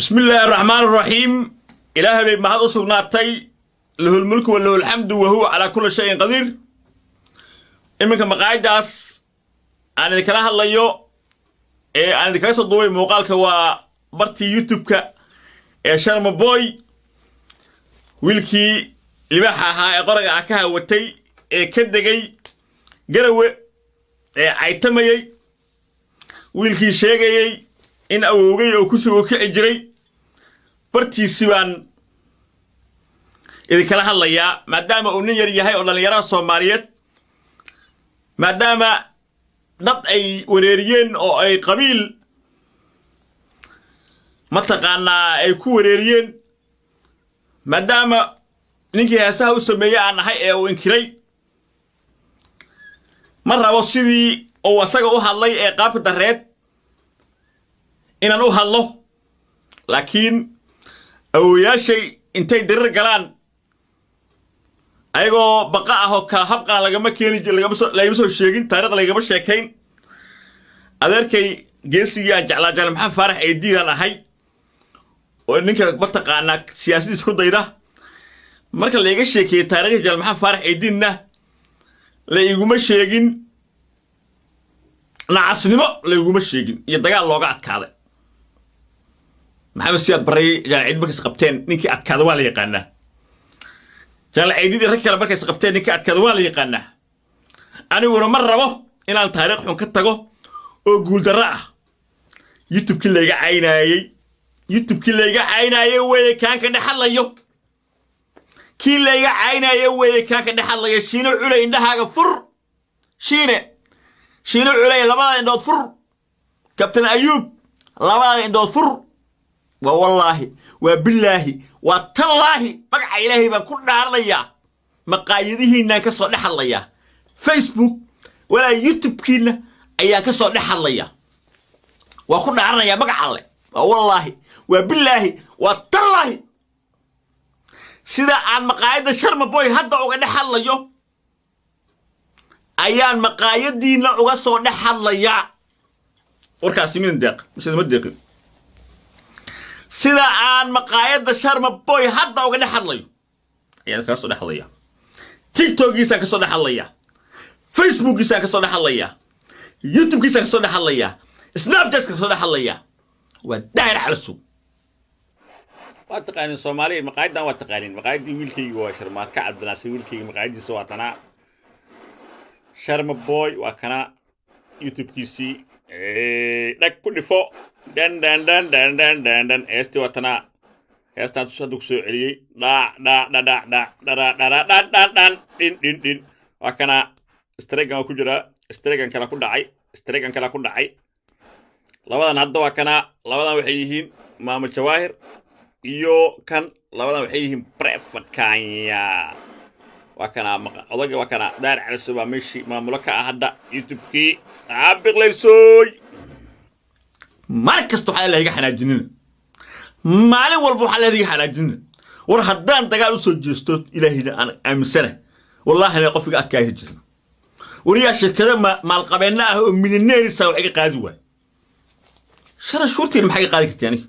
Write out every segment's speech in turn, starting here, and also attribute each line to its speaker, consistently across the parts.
Speaker 1: بسم الله الرحمن الرحيم. إلهي بمهد أصغناتي له الملك وله الحمد وهو على كل شيء قدير. إمك مقايداس أنا ذكرها الله يو أنا ذكرت الضوء موقعك وبرتي يوتيوب شرم بوي ويلكي لباحها يقرأ عكها وتي كدجي جروي عيتمي ويلكي شيء إن أوجي أو كسر كأجري برتي سوان إذا كان هلا يا ما دام أونير يهاي ولا يرى صوماليات ما دام ضد أي وريريين أو أي قبيل متقنا أي كوريريين ما دام نيجي هسه وسميه عن هاي أو إنكري مرة وصدي أو وسقوا هلا قاب الدرات إن أنا هالله لكن أو يا شيء أنت يدرر جلان أيقو بقاءه كهبقنا لجمع كيني لا يمسو الشيءين تاريخ لجمع الشيكين أذكر جنسية جعل محمد فرح أيدي أنا هاي وإنك بتقع أنك سياسي سكوت ضيدا ما كان ليجي الشيكين تاريخ جعل محمد فرح أيدينا لا يقوم الشيكين نعسنمو لا يقوم الشيكين يدقى اللوجات كذا محمد سياد بري جال عيد مركز قبتين نيكي أتكاد ولا يقنا جال عيد ركلا مركز قبتين نيكي أتكاد ولا يقنا أنا ورا مرة به إن أنا تاريخ حن كتجو وقول دراه يوتيوب كله يجا عيناي يوتيوب كله يجا عيناي وين كان كده حلا كله يجا عيناي وين كان كده حلا شينو على إنها فر شينو على لما إنه فر كابتن أيوب لما إنه فر والله وبالله وتالله بقى إلهي بكون نارنيا مقايده إنك صدح الله فيسبوك ولا يوتيوب كنا أياك صدح الله وكون نارنيا بقى عليه والله وبالله وتالله سيدا عن مقايد شرم بوي هذا وقدح الله أيان مقايدين وصدح الله وركاسي من دق مش المدق سيدا عن مقايد شرم بوي هذا وقد حليو يعني كسو دحليا تيك توك يسا كسو دحليا فيسبوك يسا كسو دحليا يوتيوب يسا كسو دحليا سناب شات كسو دحليا وداير على السوق واتقانين الصومالي مقايدنا واتقانين مقايد ويلكي وشرمات كعب بناسي ويلكي مقايد سواتنا شرم بوي وكنا يوتيوب كيسي لك كل فوق دن استي وطنا استا تصدق سعري دا دين وكنا استريغان ku jira استريغان kala ku dhacay labadan hadda waa kana labadan waxay yihiin maamo jawaahir iyo kan labadan waxay yihiin prefat kanya waa kana odaga waa kana daar cusub meeshi maamulo ka hadda youtube-ki abiqlaysoy markas to xalay iga xanaajinina maalin walba waxa la iga xanaajinina war haddaan dagaal u soo jeesto ilaahina aan aaminsana wallahi la qofiga adkaayay jiro wariya shirkada maal qabeena ah oo milyaneerisa wax iga qaadi waay shara shurtiin maxay qaadi kartay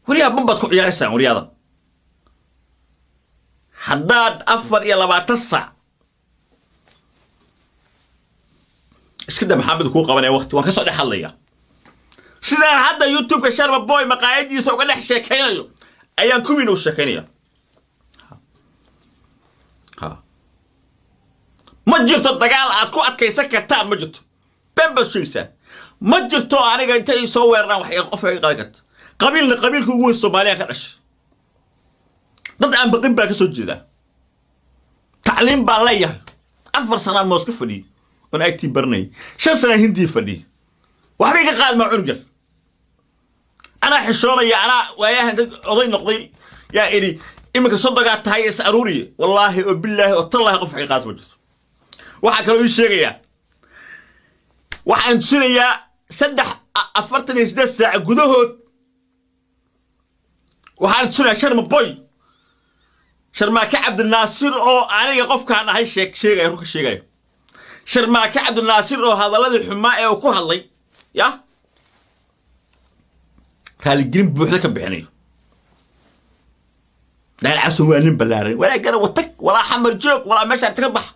Speaker 1: wariya bambad ku ciyaaraysan wariyada haddaad 24 saac iska da maxamed ku qabanay waqti waan ka soo dhaxalaya sida hadda youtube ka sharba boy maqaayadiisa uga dhex sheekaynayo ayaan kuwiin u sheekaynaya ma jirto dagaal aad ku adkaysan kartaan ma jirto bambashiisa ma jirto aniga inta ay soo weeraraan wax qof ay qaadi karto qabiilka ugu weyn Soomaaliya ka dhashay dad aan baqin baa ka soo jeeda تعليم بالله أفر سنة موسك فدي وأنا أكتي برني شن سنة هندي فدي وحبيك قال مع عنجر أنا حشورة يا أنا وياه قضي نقضي يا إلي إما كصدقات هاي أروري والله وبالله وطلع قف حقات وجد وحكوا يشيء يا وحن سنة يا سدح أفرتني سدس ساعة جدهود وحن سنة شرم بوي شرماك عبد الناصر أو أنا يقف كان هاي شيء يروح شيء شرماك عبد الناصر أو هذا الذي حماء وكوه الله يا قال الجرين بوحدك بحني لا العسو وين بلاري ولا قال وتك ولا حمر جوك ولا مشى تكبح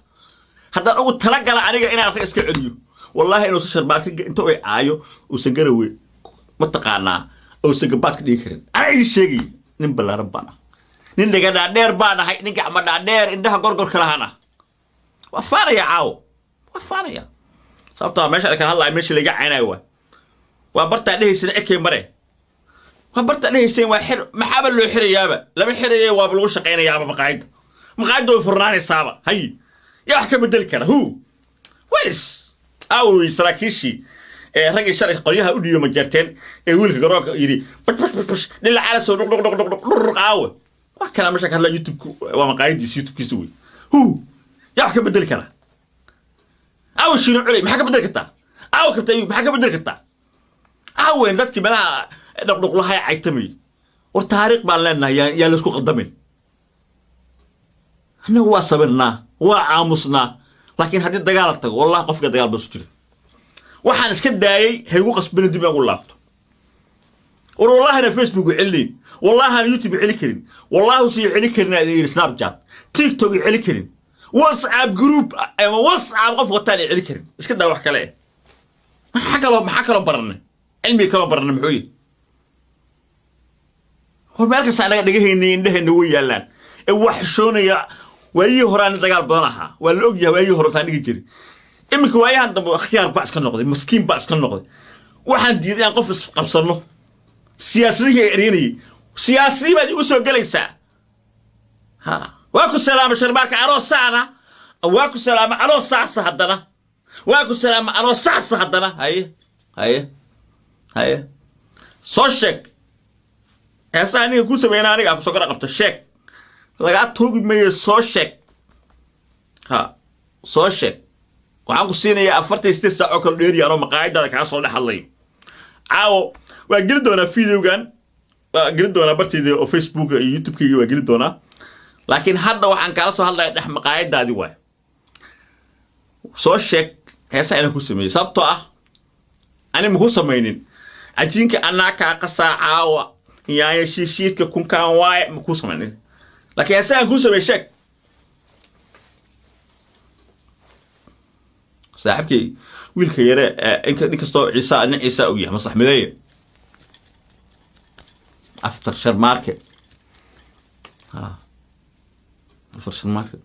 Speaker 1: هذا أول تلقى على أنا أخي إسكع عليو والله إنه شرباك أنتوا عايو وسجروي متقانا أو سجبات كديكرين أي شيء نبلا ربنا نندق على دير بانا هاي نقع مع دير عندها قرقر كلهنا وفانا يا عاو وفانا يا صبتها ماشي كان الله يمشي اللي قاعد عينه وبرت عليه سنة كي مرة وبرت عليه سنة وحر محابل له حر يابا لما حر يا وابلغ شقين يابا مقاعد فرناني صابة هاي يا حكي بدل كره هو ويس أو يسراكيشي رجع شرح قريها أوديو مجرتين يقول جراك يري بش للا على سو رق عاو وكلام مشاك هلا يوتيوب ومقاعد يوتيوب كيسوي هو يا حكي بدل كره أو شنو علي محكي بدل كتا أو كتايو محكي بدل كتا أو إن ذاتك بلا نقول لها عيتمي والتاريخ بالنا يا لسكو قدمين إحنا هو صبرنا وعامصنا لكن هذه الدجالة والله قف الدجال بس تري وحنا اسكت داي هيو قصبنا دي بقول لابتو والله أنا فيسبوك يعلين والله أنا يوتيوب يعلي كرين والله وسي يعلي كرين سناب شات تيك توك يعلي كرين واتساب جروب واتساب قف وتاني يعلي كرين اسكت داي وحكي عليه ما حكى له برنا علمي كلام برنا محوي هو مالك سأنا دقيه إنه ويالان وحشون يا وأي هران دجال بناها والأوجي وأي هران ثاني يجري إمك وأي عند اختيار بعض كالنقد مسكين بعض كالنقد واحد يدي قفص قبصنه سياسية إيرانية سياسي بدي أسوق جلسة ها واكو سلام شرباك عروس ساعة واكو سلام عروس ساعة هدنا واكو سلام عروس ساعة هدنا هاي صوشك هسا أنا يقول سبينا أنا أبغى سكر قبض الشك لقيت توقي مية صوشك ها صوشك وعقو سينا يا أفرت يستسع أكل ديري أنا مقاعد هذا كعصر لحالي عاو وقلدونا فيديو كان قلدونا برتي أو فيسبوك يوتيوب كي وقلدونا لكن هذا وحن كعصر هلا نح مقاعد هذا واي صوشك هسا أنا كوسمي سبتة أنا مكوسمينين أجينك أنا كقصة عاو يا شيء كون كان واي مكوسمينين لكن هسا أنا كوسمي شك صاحبكي ويلك يرى إنك استو عيسى وياه مصلح مذيع أفتر شر ماركت أفتر شر ماركت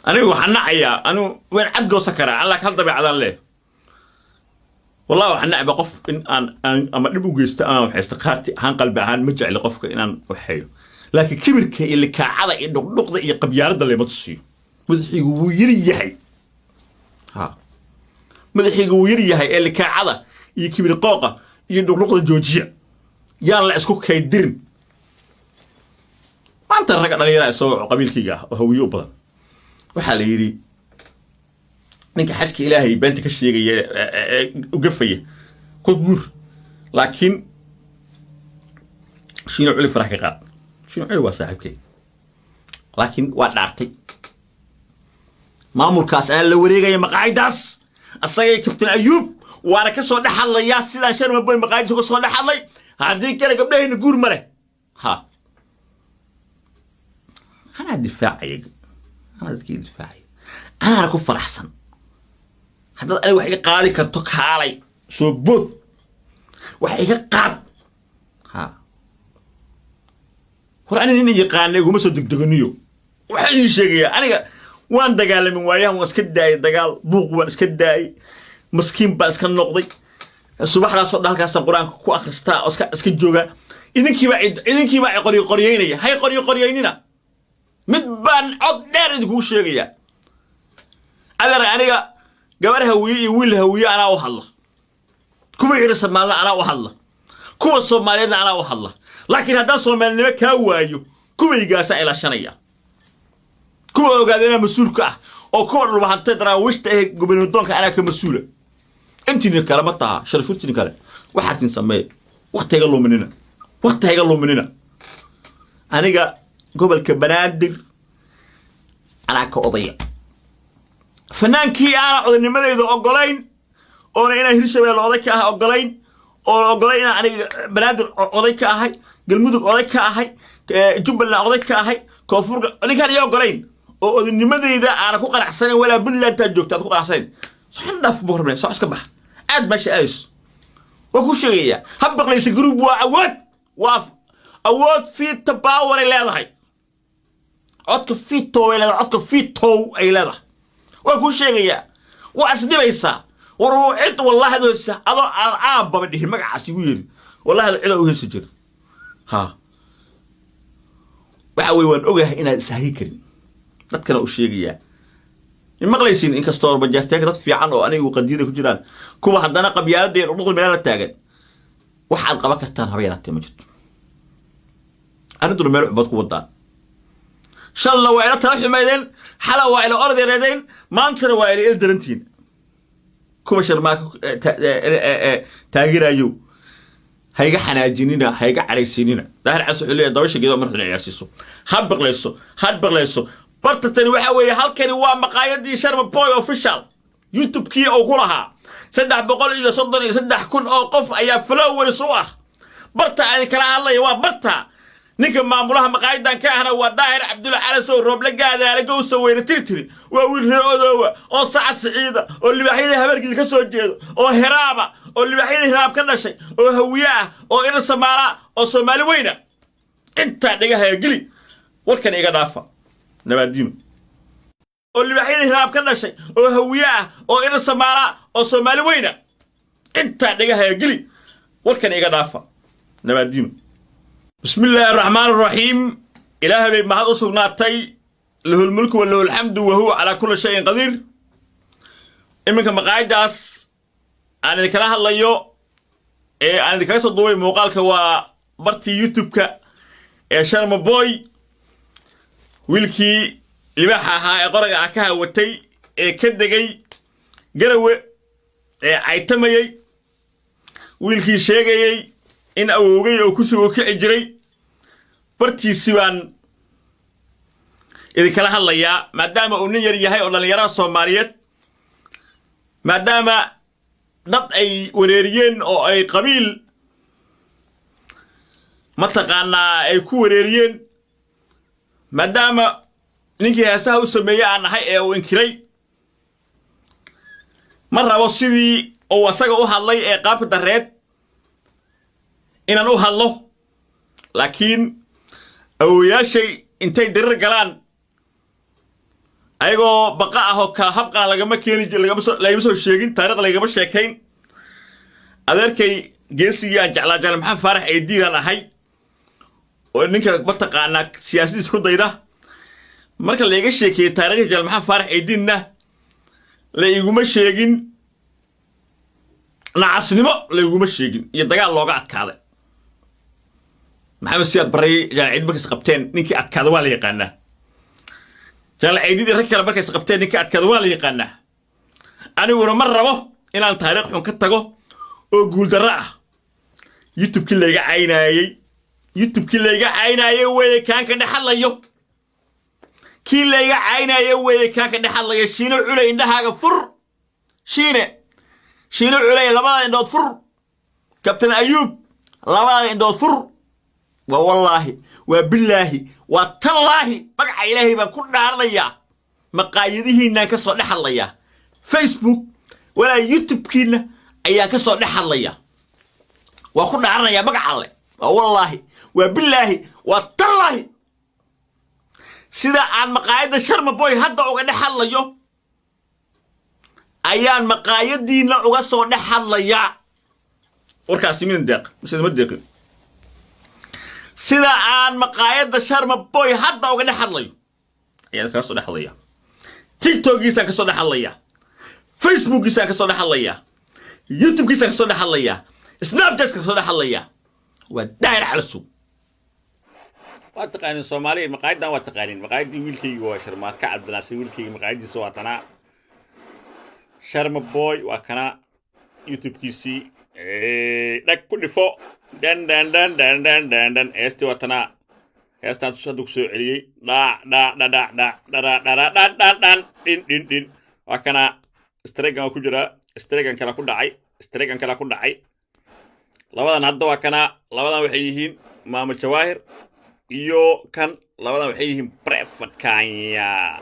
Speaker 1: أنا وحنا عيا أنا وين عدقو سكرة على كل طبيعة على الله والله وحنا بقف إن أنا أما نبغى أنا وحستقارتي هنقلب عن مجع لقفك إن أنا وحيو لكن كبرك اللي كعادة إنه نقطة يقبيار ده اللي ما تصير مدحي ويريحي مدحي ويريحي اللي كعادة يكبر قاقة يدور نقطة جوجية يلا اسكو كيدرن ما أنت الرجال اللي يسوع قبيل كيجا وهو يوبا وحاليري نك حدك إلهي بنتك الشيء وقفية كبر لكن شنو علي فرح قاد شنو علي وصاحبك لكن وادعتي مامور كاس أنا لو ريجي مقاعداس الصيي كابتن أيوب وأنا كسر دحلا يا سيدنا شر ما بين مقاعد كسر دحلا هذيك كده قبله نقول مره ها أنا دفاعي أنا ذكي دفاعي أنا أكون فرحسن هذا أنا وحي قالي كرتك حالي شو بود وحي قاد ها هو أنا نيجي قاني ومسوا دقنيو وحي شيء أنا وان دجال من وياه واسكت داي دجال بوق واسكت داي مسكين بس كان نقضي الصباح لا صدق هالكاس القرآن كو أخرستا اسكت جوجا إذن كي بقى قرييني هاي قرييننا مدبان عد دار تقول شيء أنا قبل هوية أنا وحلا كم يرس مالنا أنا وحلا كم الصوماليين أنا وحلا لكن هذا الصومالي ما كوايو كم يجلس إلى شنية كم قاعدين مسؤول كه أو كم لو هنت ترى وش تيه قبل الدنك أنا كمسؤول أنت نكلمتها شرفت نكلم واحد نسميه وقت هيقلوا مننا أنا قبل كبنادر أنا كقضية فنان كي أنا أقول إن ماذا إذا أقولين أنا هنا هرشة بالوضع كها أقولين oo golay inaan aniga banaadir oday ka ahay galmudug oday ka ahay jubbaland oday ka ahay koonfurka ninkaan iyo golayn oo odinimadeyda aan ku qanacsanayn walaa buntland taa joogta aad ku qanacsanayn saxan dhaaf boqornay soo iska bax aad meesha ays waa ku sheegaya habaqlaysa group waa awood fiita power ay leedahay codka fiito ay leedahay codka fiito ay leedahay waa ku sheegaya waa asdibaysa وروحت والله هذا هذا بديه مقعس يقول والله هذا علا وهي سجر ها وحوي وان اوغه ان سهي كرين دad kale u sheegaya maqlaysin in kastoo bajaajtay dad fiican oo anigu qadiida ku jiraan kuwa hadana qabyaaladeen ugu meel la taagan waxaad qaban kartaan habeeraatay ma jirto anigu meel xubad ku wadaan shalna waa ila tala xumeeyeen xala waa ila ordeereedeen maantana waa ila ildarantiin كم شرماك تاجرايو هيجا حناجينينا هيجا عريسينينا ده العسل اللي دوش كده مرحنا يعسيسو هاد بغليسو برتتني وحوي هالكني ومقايدي شرم بوي اوفيشال يوتيوب كي او كلها سدح بقول إذا صدني سدح كن اوقف ايا فلور سواه برتا يعني كلا الله يوا برتا ninka maamulaha maqaayaddan ka ahna waa daahir cabdulla calasow rooble gaadaale gowsa weyne tirtiri waa wiil reer odoowa oo saca siciida oo libaaxyada habarkiisa ka soo jeedo oo hiraaba oo libaaxyada hiraab ka dhashay oo hawiye ah oo ina samaala oo soomaali weyna intaa dhagahaya geli warkan iga dhaafa nabaadiino oo libaaxyada hiraab ka dhashay oo hawiye ah oo ina samaala oo soomaali weyna intaa dhagahaya geli warkan iga dhaafa nabaadiino بسم الله الرحمن الرحيم إله بي محض سبناتي له الملك وله الحمد وهو على كل شيء قدير إمك مقاعد داس أنا ذكرها الله يو أنا ذكرها صدوي موقالك وبرتي يوتيوب كا شرم بوي ويلكي لباحها قرق عكاها وتي كدقي قروي عيتمي ويلكي شيغي in awowgay oo ku soo kici jiray bartiisi baan idin kala hadlayaa maadaama uu nin yar yahay oo dhalinyarada Soomaaliyeed maadaama dad ay wareeriyeen oo ay qabiil mataqaanaa ay ku wareeriyeen maadaama ninkii heesaha u sameeyay aan ahay ee uu inkiray ma rabo sidii oo asaga u hadlay ee qaabka dareed inaan u hadlo laakiin awooyaashay intay dirir galaan ayagoo baqa ah oo ka habqan lagama soo sheegin taariikh lagama sheekayn adeerkay geesigii aan jeclaa jaal maxamed faarax eediidan ahay oo ninka mataqaanaa siyaasadiisa ku dayda marka laga sheekay taariikhda jaal maxamed faarax eediinna la iguma sheegin nacasnimo la iguma sheegin iyo dagaal looga adkaaday محمد سياد بري جال عيد مركز قبتين نيكي أتكاد والي يقانا جال عيدي ركلا مركز قبتين نيكي أتكاد والي يقانا أنا ورا مرة وه إن أنا تاريخ حن كتجو وقول دراه يوتيوب كله يجا عيناي يوتيوب كله يجا عيناي وين كان كده حلا يو كله يجا عيناي وين كان كده حلا يو شينو على إنها فر شينو على لما إنه فر كابتن أيوب لما إنه فر والله وبالله وتالله بقى إلهي بكل نارنيا مقايده إنك صالح الله فيسبوك ولا يوتيوب كنا أياك صالح الله وكل نارنيا بقى عليه والله وبالله وتالله سيدا عن مقايد شرم بوي هذا وقد حل يو أيان مقايدين وقد صالح الله وركاسي من دق مش مدق سيدا عن مقايد شرم بوي هذا وقد حليو يعني كسو دحليا تيك توك يسا كسو دحليا فيسبوك يسا كسو دحليا يوتيوب يسا كسو دحليا سناب جات كسو دحليا وداير على السوق واتقانين الصومالي مقايد دا واتقانين مقايد دي ويلكي وشرمات كعب بناسي ويلكي مقايد دي سواتنا شرم بوي وكنا يوتيوب كيسي لك كل فوق دن استي وطنا استان تصدق سعري دا دين وكنا استريغان كجرا استريغان كلا كدعي labadan hadda waa kana labadan waxay yihiin maamo jawaahir iyo kan labadan waxay yihiin prefat kanya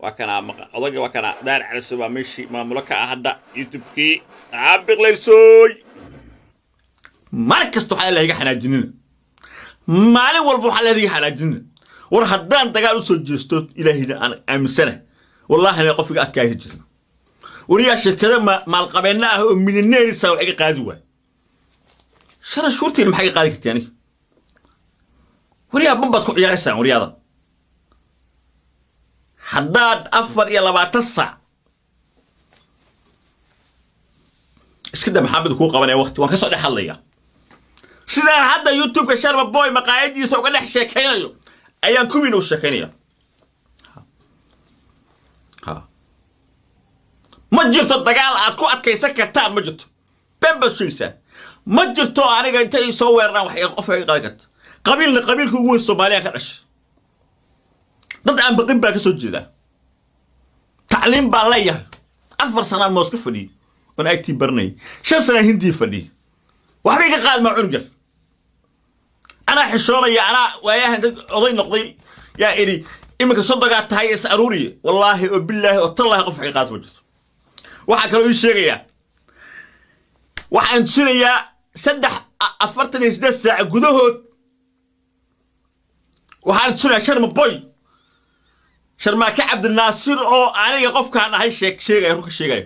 Speaker 1: waa kana odaga waa kana daar calisay waa meeshii maamulo ka ah hadda youtube-kii biqlaysoy markasta waxaa la iga xanaajinina maalin walba waxaa la iga xanaajinina war haddaan dagaal u soo jeesto ilaahayna aan aaminsana wallahi ana qofiga adkaayay jirin wariyaa shirkada maalqabeena ah oo milyaneerisa wax iga qaadi waay shara shurtiin maxay qaadi kartay aniga wariyaa bambaad ku ciyaaraysaa wariyaada haddaad 24 saac iska daa maxamed ku qabanay waqti waan ka soo dhaxalaya sidaan hadda youtube-ka sharba boy maqaayadiisa uga dhex sheekaynayo ayaan kuwiin u sheekaynaya ma jirto dagaal aad ku adkaysan kartaan ma jirto bembashiisa ma jirto aniga inta ii soo weeraraan wax qof ay qaadi karto qabiilka ugu weyn Soomaaliya ka dhashay dad aan baqin baa ka soo jeeda tacliim baa la yahay 4 sano Moska fadhi on IT barnay 5 sano Hindi fadhi waxba iga qaad ma cunjar ana xishoonaya ana waayahan dad oday noqday yaa iri imika sodoga tahay is aruuriye wallahi oo billahi oo tallahi qof ay qaad wajid waxa kale uu sheegaya waxaan sinayaa 48 saac gudahood waxaan sinayaa sharma boy sharmaake cabdinaasir oo aniga qofkaan ahay sheegay runka sheegay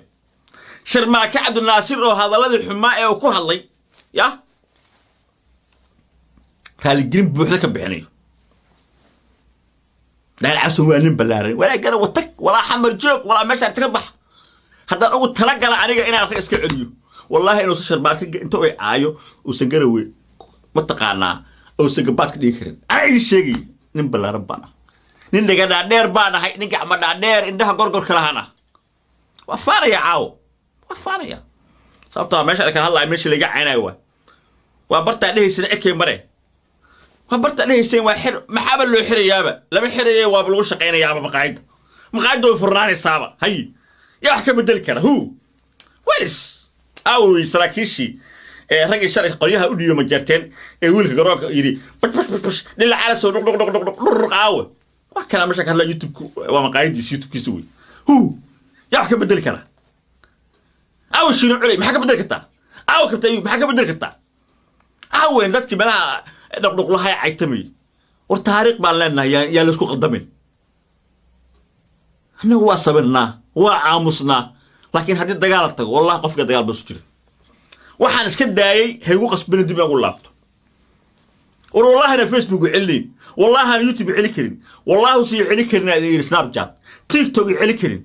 Speaker 1: sharmaake cabdinaasir oo hadaladii xumaa ee uu ku hadlay ya kaalgelin buuxda ka bixinayo dal casan waa nin balaaray walaa gara watag walaa xamar joog walaa meesha ka bax haddaan ugu talagala aniga inaan iska celiyo wallahi inuu sharmaake inta ay caayo uu sagarawe ma taqaanaa oo sagabaad ka dhigi karin ay sheegay nin balaaran baan nin dhaga dheer baan ahay nin gacmo dheer indhaha gorgor kala hana waa faaraya caawo waa faaraya sababtoo meesha ka hadlay meesha laga caynayo waa barta dhehaysan ekay mare waa barta dhehaysan waa xir maxaba loo xirayaaba lama xirayay waa lagu shaqeynayaaba maqaayad oo furnaanaysaaba hay yaa wax ka bedel kara welis awi saraakiishi ragii shalay qoryaha u dhiyo ma jarteen wiilka garoonka yiri bash dhila cala soo dhuq aawe wax kala meesha ka hadla youtube waa maqaayadiisa youtube-kiisa wey yaa wax ka bedel kara aw shino culay maxaa ka bedel kartaa aw kabtay maxaa ka bedel kartaa awen dadkii meelaha dhuq lahay caytamay war taariikh baan leenahay yaa la isku qaldamin annagu waa sabirnaa waa aamusnaa laakiin haddii dagaal tago wallahi qofka dagaal baa jira waxaan iska daayay haygu qasbin dib aan u laabto wallahi na facebook celin wallahi na youtube celi karin wallahi si celi karin snapchat tiktok celi karin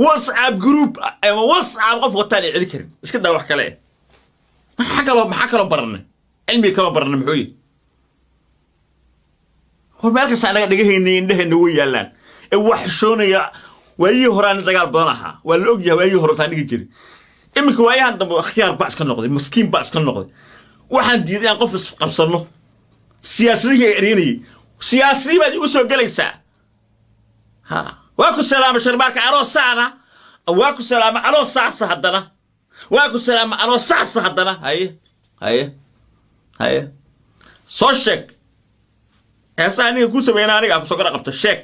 Speaker 1: whatsapp group ama whatsapp qof wataan celi karin iska daa wax kale maxaa kala baranay cilmi kala baranay muxuu yahay hor meel kasta anaga dhagaheynay indhaheena way yaalaan ee wax shoonaya waayii horaan dagaal badan ahaa waa la ogyahay waayii hore taan dhigi jiray imika waayahan dambe khiyaar baa iska noqday maskiin baa iska noqday waxaan diiday aan qof qabsano siyaasadii erinay siyaasadii baad igu soo galaysaa waa ku salaamo sharbaarka aroosana waa ku salaamo aroosaasa haddana waa ku salaamo aroosaasa haddana haye soo sheeg heesa aniga ku sameeyna aniga soo gara qabta sheeg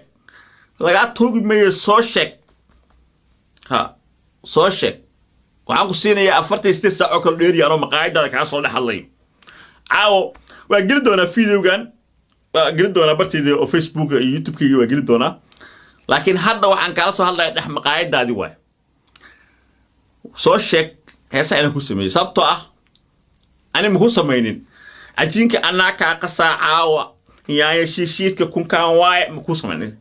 Speaker 1: laga toogi meeyo soo sheeg soo sheeg waxaan ku siinayaa 48 saac oo kala dheeri anoo maqaayadada ka soo dhaxalay caawo waa geli doonaa videogan waa geli doonaa barteeda oo Facebook iyo YouTube-kayga waa geli doonaa laakiin hadda waxaan kala soo hadlayaa dhex maqaayadaadii waay soo sheeg heesa inaan ku sameeyo sababtoo ah ani ma ku sameeynin ajiinka anaka qasaa caawa yaaya shiidka kunkaan waay ma ku sameeynin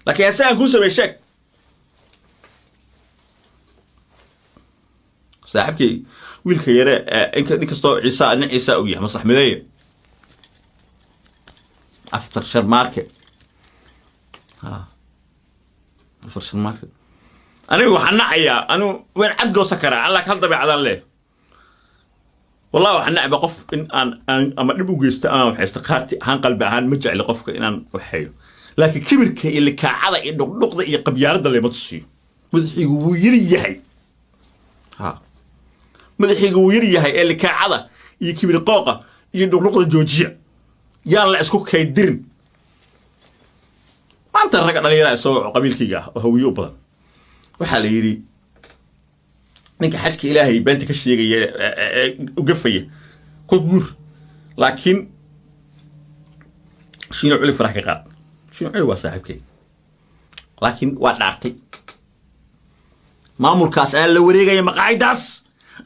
Speaker 1: laakiin heesa aan ku sameeyo sheeg saaxiibkii wiilka yare inkastoo ciisa uu yahay masax mideeye after share market after share market anigu waxaan nacayaa anu ween cad goosa karaa alla kal dabeecadaan leh wallahi waxaan nacba qof in aan ama dhib u geysto ama waxaysta qaarti ahaan qalbi ahaan ma jecel qofka inaan waxeeyo laakiin kibirka iyo likaacada iyo dhuqdhuqda iyo qabyaalada leema tusiyo madaxiigu wuu yiri yahay madaxiigu wuu yiri yahay ee likaacada يكبر قاقة يدوق الجوجية يلا اسكو كيدرن ما أنت الرجل اللي يسوع قبيل كيجا وهو يوبا وحاليري نك حدك إلهي بنتك الشيء وقفية كبر لكن شنو علي فرح كقاد شنو علي وصاحبك لكن وضعتي maamul kaas aan la wareegay maqaaydaas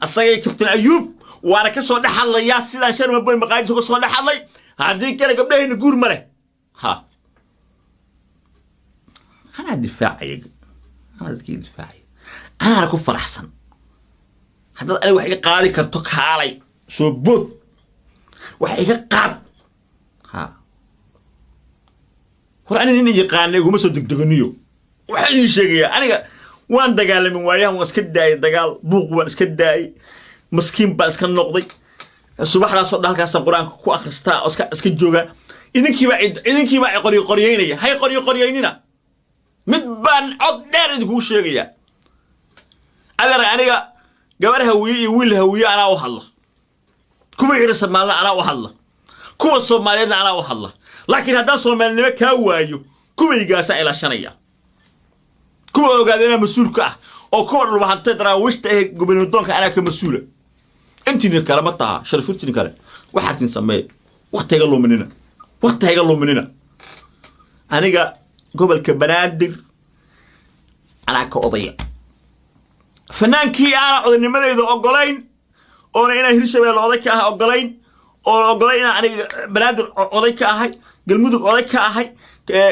Speaker 1: asagay kabtan ayuub waana ka soo dhaxalaya sida sharma boy maqaaydiis uga soo dhaxalay hadii kale gabdhahayna guur male ha ana difaacay ana ku faraxsan hadda ay wax iga qaadi karto kaalay soo bood wax iga qaad ha quraan in yaqaanay uma soo degdeganiyo waxa ii sheegaya aniga وان دقال من وياه واسكت داي دقال بوق واسكت داي مسكين باسك النقضي الصباح لا صدق هالكاس القرآن كو أخرستا اسكت جوجا إذن كي بعد قرية هاي قرييننا متبان عد دار تقول شيء أنا يعني قبل هوية أنا وحلا كم يرس مالنا أنا وحلا كم الصوماليين أنا وحلا لكن هذا الصومالي ما كوايو كم يجلس إلى شنية كوا قاعدين مسؤول كه أو كوا لو حتى ترى وش تأه قبل الدنك أنا كمسؤول أنت نكلم تها شرفت نكلم واحد نسميه وقت يقولوا مننا أنا جا قبل كبنادر أنا كقضية فنان كي أنا أظن ماذا إذا أقولين أو أنا هنا شباب القضية كه أقولين أو أقولين أنا بنادر قضية كهاي قلمودك قضية كهاي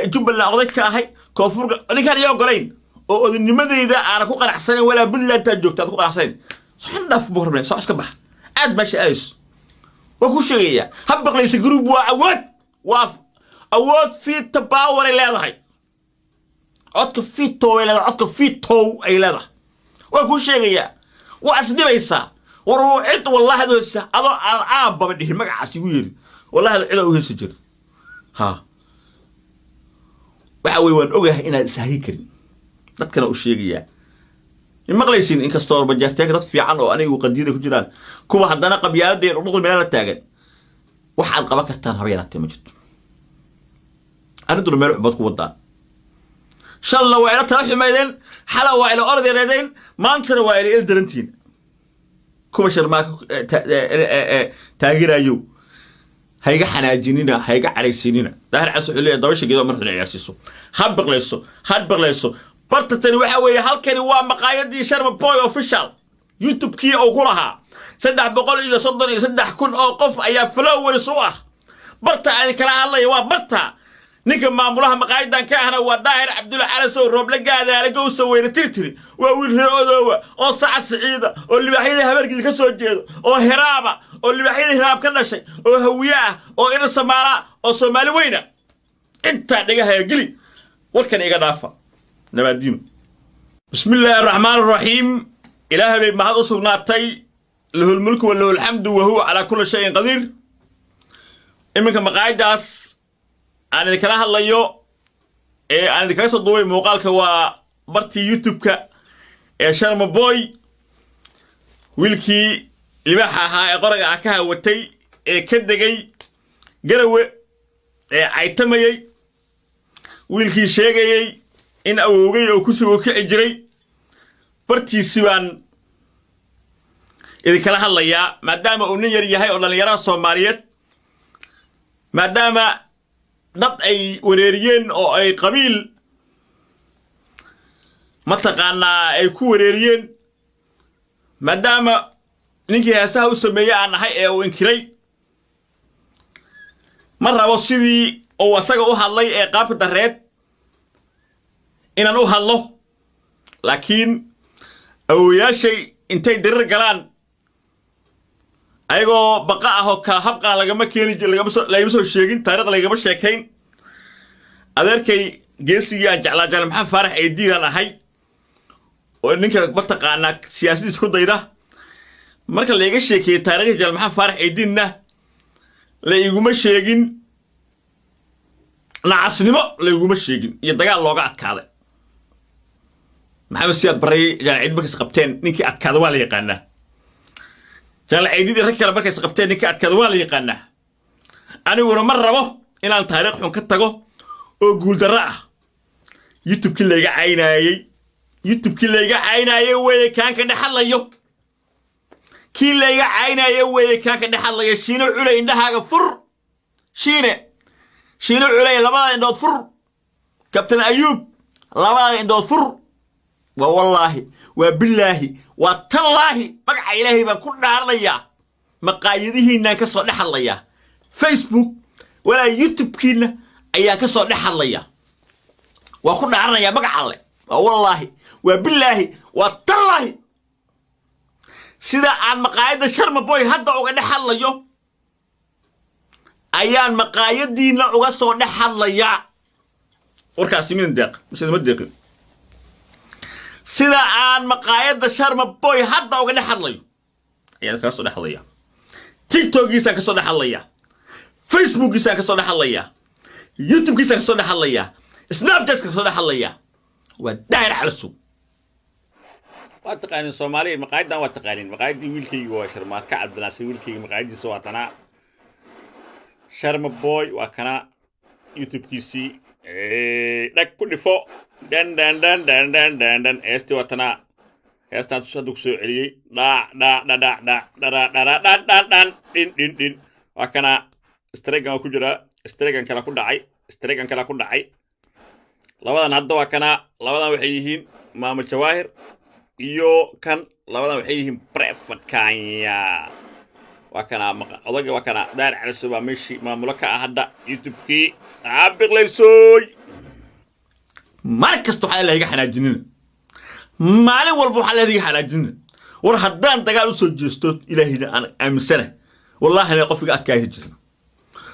Speaker 1: جبل القضية كهاي كفر أنا كان يقولين oo nimadeyda aan ku qanacsanin wala buntland ta joogta ku qanacsanin saxan daf boormay soo iska bax aad ma shaayis wa ku sheegaya habaqlaysa group waa awood fi tabaawar leedahay codka fito ay leedahay wa ku sheegaya waa asdibaysa waruucid wallahi adoo aan baba dhihin magacaas igu yiri wallahi cid oo heeso jir ha waxa way waan ogahay inaad sahay karin dadkana u sheegaya in maqlaysin in kastoo bajartay dad fiican oo anigu qadiyada ku jiraan kuwa haddana qabyaaladii dhuqul meel la taagan waxaad qaban kartaan habeeraatay ma jirto anigu meel xubad ku wadaan shalla waa ila tala xumeeyeen xala waa ila ordeedeen maantana waa ila ildarantiin kuwa sharmaaka taagirayo hayga xanaajinina hayga careysinina daahir casuuliye dabasha geedo marxuna ciyaarsiiso hadbaqlayso bartatani waxa weeye halkani waa maqaayadii Sharma Boy official YouTube kii oo ku lahaa 333 oo qof ayaa followers u ah barta ay kala hadlay waa barta ninka maamulaha maqaayadan ka ahna waa Daahir Cabdulla Cali soo roob la gaadaale gooso weyna tirtiri waa wiil reerodoowa oo sac saciida oo libaxyada habarkiisa ka soo jeedo oo hiraaba oo libaxyada hiraab ka dhashay oo hawiya ah oo ina Soomaala oo Soomaali weyna inta dhagaha gili warkan iga dhaafa نبادينو بسم الله الرحمن الرحيم إلهي بمحض سبناتي له الملك وله الحمد وهو على كل شيء قدير إمك مقاعد داس أنا ذكرها الله يو أنا ذكرها صدوي موقعك وبرتي يوتيوب كا شرما بوي ويلكي لباحها قرق عكها وتي كدقي قروي عيتمي ويلكي شيغي in awowgay oo ku soo kici jiray bartiisi baan idin kala hadlayaa maadaama uu nin yar yahay oo dhalinyarada Soomaaliyeed maadaama dad ay wareeriyeen oo ay qabiil mataqaanaa ay ku wareeriyeen maadaama ninkii heesaha u sameeyay aan ahay ee uu inkiray ma rabo sidii oo asaga u hadlay ee qaabka dareed inaan u hadlo laakiin awooyaashay intay dirir galaan ayagoo baqa ah oo ka habqan lagama soo sheegin taariikh lagama sheekayn adeerkay geesigii aan jeclaa Jaal Maxamed Faarax Eedigan ahay oo ninka mataqaanaa siyaasadiisa ku dayda marka la iga sheekay taariikhda Jaal Maxamed Faarax Eedinna la iguma sheegin nacasnimo la iguma sheegin iyo dagaal looga adkaaday maxamed siyaad baray jaan cid markas qabteen ninkii adkaada waa la yaqaanaa جال عيدي ركلا بركة سقفتين نكات كذوان يقنع أنا ورا مرة به إلى أن تاريخهم كتجو وقول دراه يوتيوب كله يجا عيناي يوتيوب كله يجا عيناي وين كان كده حلا كله يجا عيناي وين كان كده حلا شينو على إنها فر شينو على لما إنه فر كابتن أيوب لما إنه فر والله وبالله وتالله بقى إلهي بكون نارنيا مقايده إنك صدق حلا فيسبوك ولا يوتيوب كنا أياك صدق حلا وكنا عرنا بقى علي والله وبالله وتالله سيدا عن مقايد شرم بوي هدا وقد حليو أيان مقايد دينا وقصو نحليا وركاسي من دق مش هذا مدق سيدا عن مقايد شرم بوي هدا وقد حليو أيان كاسو نحليا تيك توك يسا كاسو نحليا فيسبوك يسا كاسو نحليا يوتيوب يسا كاسو نحليا سناب ديسك كاسو نحليا وداير على السوق واتقانين الصومالي مقايدنا واتقانين مقايدي ويلكي وشرما كعب بناسي ويلكي مقايدي سواتنا شرم بوي وكنا يوتيوب كيسي لك كل فوق دن دن دن دن دن دن دن استي واتنا استا تصدق سو علي دا دا دا دا دا دا دا دا دا دا دين دين دين وكنا استريغان ku jira استريغان kala ku dhacay labadan hadda waa kana labadan waxay yihiin maamo jawaahir iyo kan labadan waxay yihiin prefat kanya waa kana odaga waa kana daar cusub meeshi maamulo ka hadda youtube-ki abiqlaysoy markasto waxa la iga xanaajinina maalin walba waxa la iga xanaajinina war haddaan dagaal u soo jeesto ilaahina aan aaminsana wallahi la qofka akaahi jiro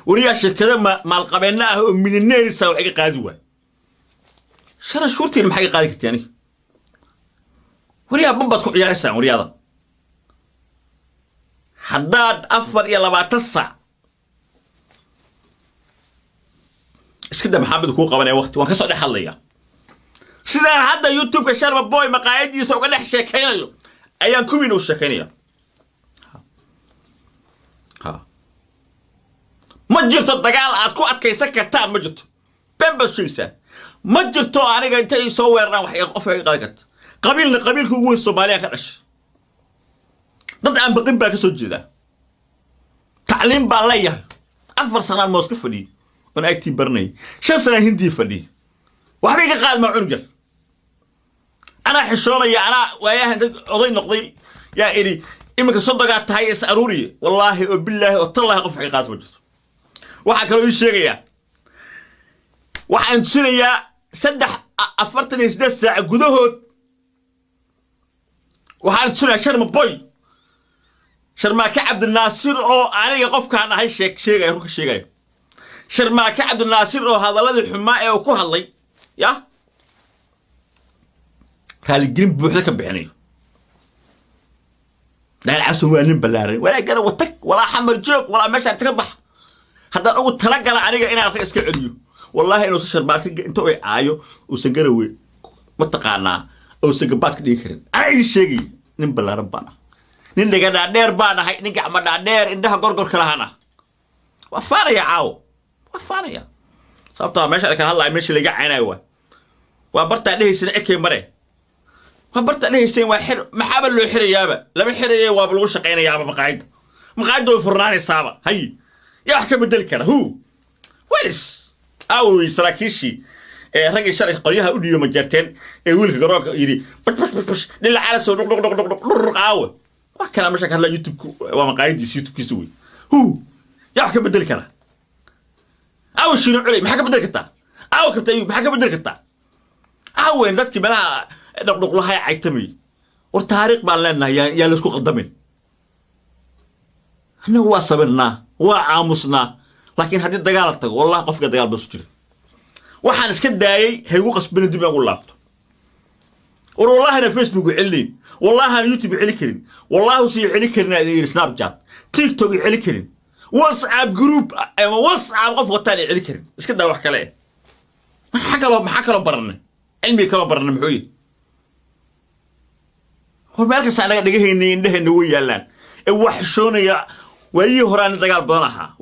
Speaker 1: wariya shirkada maal qabeena ah oo milyaneerisa wax iga qaadi waa شرا شورتي المحقق قال يعني وريا بمبات كو عيارسان ورياضا حداد أفر يلا باتسع اسكده محمد كو قبل وقت وان كسو دخل ليا سيدان هذا يوتيوب كشرب بوي مقاعد يسوق دخ شيكينيو ايان كوينو شيكينيو ها ما جرت الدغال اكو ادكيسا كرتا ما جرت بمبسيسان ما جرتو أنا أنت يسوي رنا وحي قفة قاعد قبيل هو الصومالية كرش ضد أن بقيم باك سجدة تعليم بالله 4 سنوات موسك فدي وأنا أكتب برني 5 سنة هندي فدي وحبيك قال مع عنجل أنا حشورة يا أنا وياه قضي نقضي يا إلي إما كصدقات هاي أروري والله وبالله وطلع قفة قاعد وجد وحكروا الشيء waxaan sinayaa 48 saac gudahood waxaan sinayaa sharmaaka cabdinaasir oo aniga qofkaan ahay sheegay sharmaaka cabdinaasir oo hadaladii xumaa ee uu ku hadlay ya kaalgelin buuxda ka bixinay dal caswaanin balaaray wala gara watag wala xamar joog wala meesha ka bax haddaan ugu tala gala aniga inaan iska celiyo والله إنه شرباك أنتوا عايو وسجروي متقانا أو سجبات كدي كرين أي شيء نبلا ربنا نيجا دير بانا هاي نيجا عمدا دير عندها غرغر كلهنا وفاريا عاو وفاريا صابتا ماشي كان هلا ماشي اللي جاي عينايوا وبرت عليه سنة إكي مرة وبرت عليه سنة واحد محابل له حري يابا لما حري وابلغو شقينا يابا مقاعد دول فرناني صابا هاي يا حكي بدل كره هو ويرس أو سراكيشي رجع شرح قريها أوديو مجرتين يقول جراك يري بش للا على سو رق عاو وكلام مشاك هلا يوتيوب ومقايد يوتيوب كيسوي هو يا حكي بدل كره أو شنو علي محكي بدل كتا أو كبتايو محكي بدل كتا أو إن ذاتك بلا نقول لها عيتمي والتاريخ بالنا يا لسكو قدمين إحنا هو صبرنا وعامسنا لكن هذه الدجال والله قفك الدجال بسجل وحنا سكت داي هيو قصبنا دماغ والله والله أنا فيسبوك يعلين والله أنا يوتيوب يعلي كرين والله سي يعلي كرين سناب شات تيك توك يعلي كرين واتساب جروب واتساب قف وتاني يعلي كرين إيش كده وحكي له ما حكى له برنا علمي كلام برنا محوي هو مالك سأنا دقيه إنه ويا لان وحشوني وأي هران دجال بناها